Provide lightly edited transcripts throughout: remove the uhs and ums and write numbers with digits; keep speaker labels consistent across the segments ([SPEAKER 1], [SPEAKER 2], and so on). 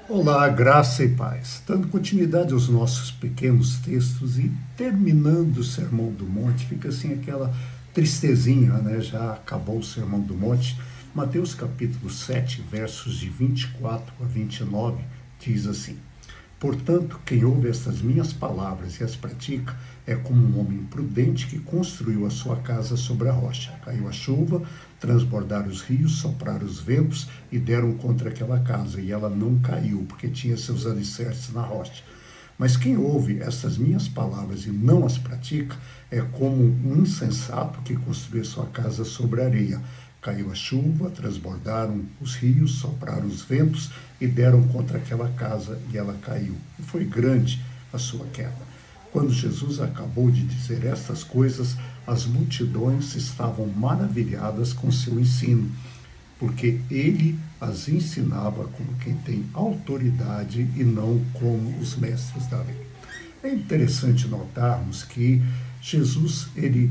[SPEAKER 1] Olá, graça e paz. Dando continuidade aos nossos pequenos textos e terminando o Sermão do Monte, fica assim aquela tristezinha, né? Já acabou o Sermão do Monte. Mateus capítulo 7, versos de 24 a 29, diz assim: Portanto, quem ouve estas minhas palavras e as pratica é como um homem prudente que construiu a sua casa sobre a rocha. Caiu a chuva, transbordaram os rios, sopraram os ventos e deram contra aquela casa, e ela não caiu, porque tinha seus alicerces na rocha. Mas quem ouve estas minhas palavras e não as pratica é como um insensato que construiu sua casa sobre a areia. Caiu a chuva, transbordaram os rios, sopraram os ventos e deram contra aquela casa, e ela caiu. E foi grande a sua queda. Quando Jesus acabou de dizer estas coisas, as multidões estavam maravilhadas com seu ensino, porque ele as ensinava como quem tem autoridade e não como os mestres da lei. É interessante notarmos que Jesus, ele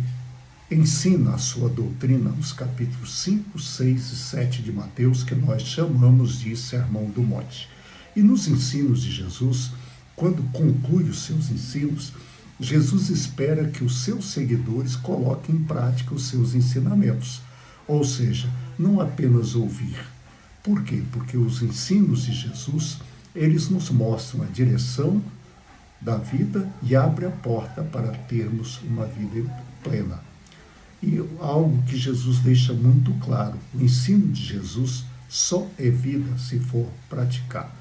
[SPEAKER 1] ensina a sua doutrina nos capítulos 5, 6 e 7 de Mateus, que nós chamamos de Sermão do Monte. E nos ensinos de Jesus, quando conclui os seus ensinos, Jesus espera que os seus seguidores coloquem em prática os seus ensinamentos, ou seja, não apenas ouvir. Por quê? Porque os ensinos de Jesus, eles nos mostram a direção da vida e abrem a porta para termos uma vida plena. E algo que Jesus deixa muito claro: o ensino de Jesus só é vida se for praticado.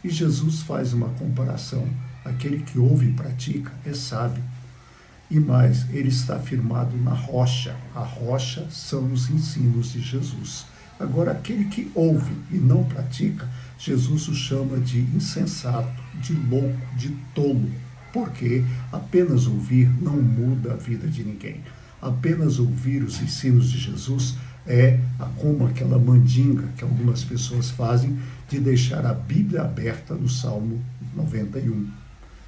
[SPEAKER 1] E Jesus faz uma comparação: aquele que ouve e pratica é sábio. E mais, ele está firmado na rocha. A rocha são os ensinos de Jesus. Agora, aquele que ouve e não pratica, Jesus o chama de insensato, de louco, de tolo. Porque apenas ouvir não muda a vida de ninguém. Apenas ouvir os ensinos de Jesus é como aquela mandinga que algumas pessoas fazem de deixar a Bíblia aberta no Salmo 91.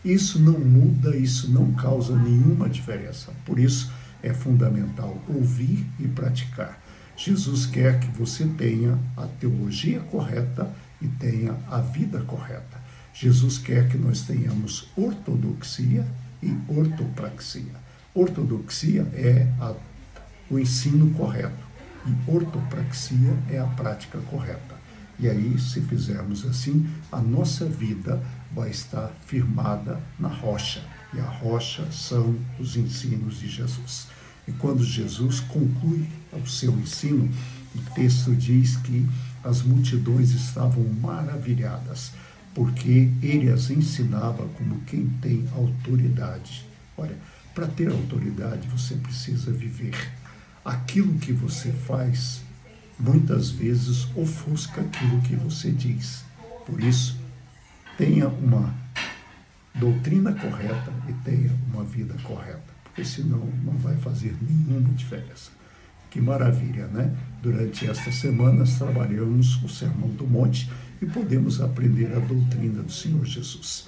[SPEAKER 1] Isso não muda, isso não causa nenhuma diferença. Por isso é fundamental ouvir e praticar. Jesus quer que você tenha a teologia correta e tenha a vida correta. Jesus quer que nós tenhamos ortodoxia e ortopraxia. Ortodoxia é o ensino correto e ortopraxia é a prática correta. E aí, se fizermos assim, a nossa vida vai estar firmada na rocha. E a rocha são os ensinos de Jesus. E quando Jesus conclui o seu ensino, o texto diz que as multidões estavam maravilhadas, porque ele as ensinava como quem tem autoridade. Olha, para ter autoridade, você precisa viver. Aquilo que você faz, muitas vezes, ofusca aquilo que você diz. Por isso, tenha uma doutrina correta e tenha uma vida correta, porque senão não vai fazer nenhuma diferença. Que maravilha, né? Durante estas semanas, trabalhamos o Sermão do Monte e podemos aprender a doutrina do Senhor Jesus.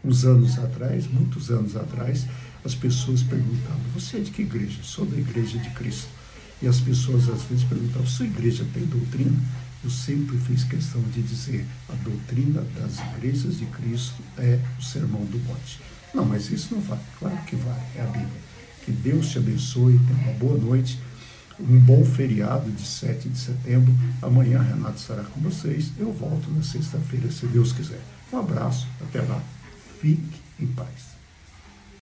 [SPEAKER 1] Uns anos atrás, muitos anos atrás, as pessoas perguntavam: você é de que igreja? Sou da Igreja de Cristo. E as pessoas às vezes perguntavam: sua igreja tem doutrina? Eu sempre fiz questão de dizer: a doutrina das igrejas de Cristo é o Sermão do Monte. Não, mas isso não vale. Claro que vale, é a Bíblia. Que Deus te abençoe, tenha uma boa noite, um bom feriado de 7 de setembro. Amanhã Renato estará com vocês. Eu volto na sexta-feira, se Deus quiser. Um abraço, até lá. Fique em paz.